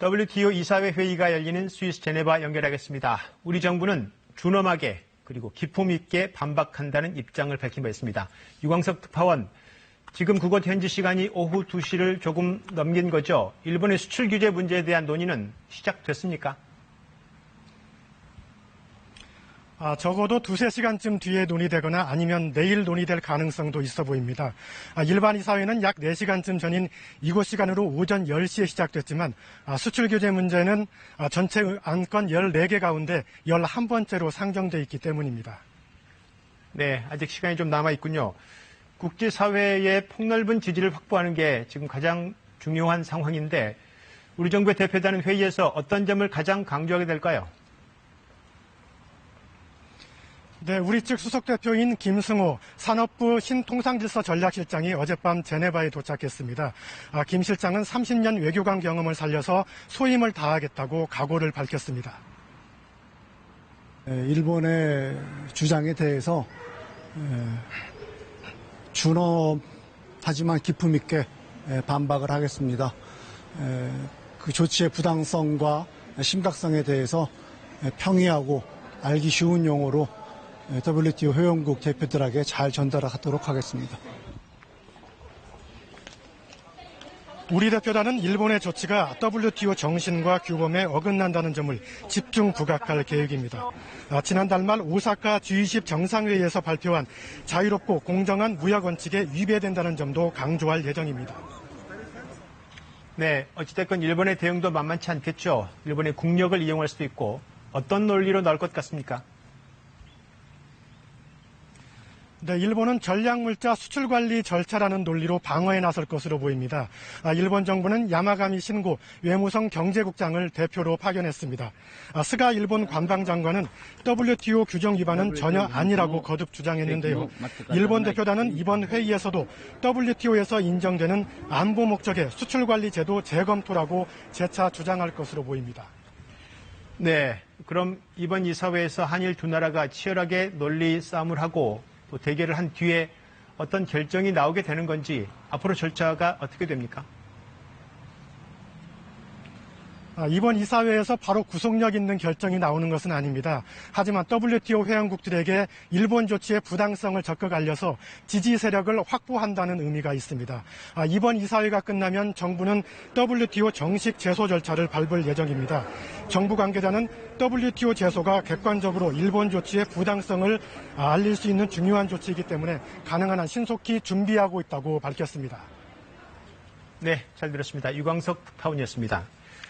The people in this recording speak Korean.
WTO 이사회 회의가 열리는 스위스 제네바 연결하겠습니다. 우리 정부는 준엄하게 그리고 기품 있게 반박한다는 입장을 밝힌 바 있습니다. 유광석 특파원, 지금 그곳 현지 시간이 오후 2시를 조금 넘긴 거죠. 일본의 수출 규제 문제에 대한 논의는 시작됐습니까? 적어도 2-3시간쯤 뒤에 논의되거나 아니면 내일 논의될 가능성도 있어 보입니다. 일반 이사회는 약 4시간쯤 전인 이곳 시간으로 오전 10시에 시작됐지만 수출 규제 문제는 전체 안건 14개 가운데 11번째로 상정돼 있기 때문입니다. 네, 아직 시간이 좀 남아 있군요. 국제사회의 폭넓은 지지를 확보하는 게 지금 가장 중요한 상황인데 우리 정부의 대표단은 회의에서 어떤 점을 가장 강조하게 될까요? 네, 우리 측 수석대표인 김승호 산업부 신통상질서 전략실장이 어젯밤 제네바에 도착했습니다. 김 실장은 30년 외교관 경험을 살려서 소임을 다하겠다고 각오를 밝혔습니다. 일본의 주장에 대해서 준엄하지만 기품 있게 반박을 하겠습니다. 그 조치의 부당성과 심각성에 대해서 평이하고 알기 쉬운 용어로 WTO 회원국 대표들에게 잘 전달하도록 하겠습니다. 우리 대표단은 일본의 조치가 WTO 정신과 규범에 어긋난다는 점을 집중 부각할 계획입니다. 지난달 말 오사카 G20 정상회의에서 발표한 자유롭고 공정한 무역 원칙에 위배된다는 점도 강조할 예정입니다. 네, 어찌됐건 일본의 대응도 만만치 않겠죠. 일본의 국력을 이용할 수도 있고 어떤 논리로 나올 것 같습니까? 네, 일본은 전략물자 수출관리 절차라는 논리로 방어에 나설 것으로 보입니다. 일본 정부는 야마가미 신고 외무성 경제국장을 대표로 파견했습니다. 스가 일본 관방장관은 WTO 규정 위반은 전혀 아니라고 거듭 주장했는데요. 일본 대표단은 이번 회의에서도 WTO에서 인정되는 안보 목적의 수출관리 제도 재검토라고 재차 주장할 것으로 보입니다. 네, 그럼 이번 이사회에서 한일 두 나라가 치열하게 논리 싸움을 하고 또 대결을 한 뒤에 어떤 결정이 나오게 되는 건지 앞으로 절차가 어떻게 됩니까? 이번 이사회에서 바로 구속력 있는 결정이 나오는 것은 아닙니다. 하지만 WTO 회원국들에게 일본 조치의 부당성을 적극 알려서 지지 세력을 확보한다는 의미가 있습니다. 이번 이사회가 끝나면 정부는 WTO 정식 제소 절차를 밟을 예정입니다. 정부 관계자는 WTO 제소가 객관적으로 일본 조치의 부당성을 알릴 수 있는 중요한 조치이기 때문에 가능한 한 신속히 준비하고 있다고 밝혔습니다. 네, 잘 들었습니다. 유광석 특파원이었습니다.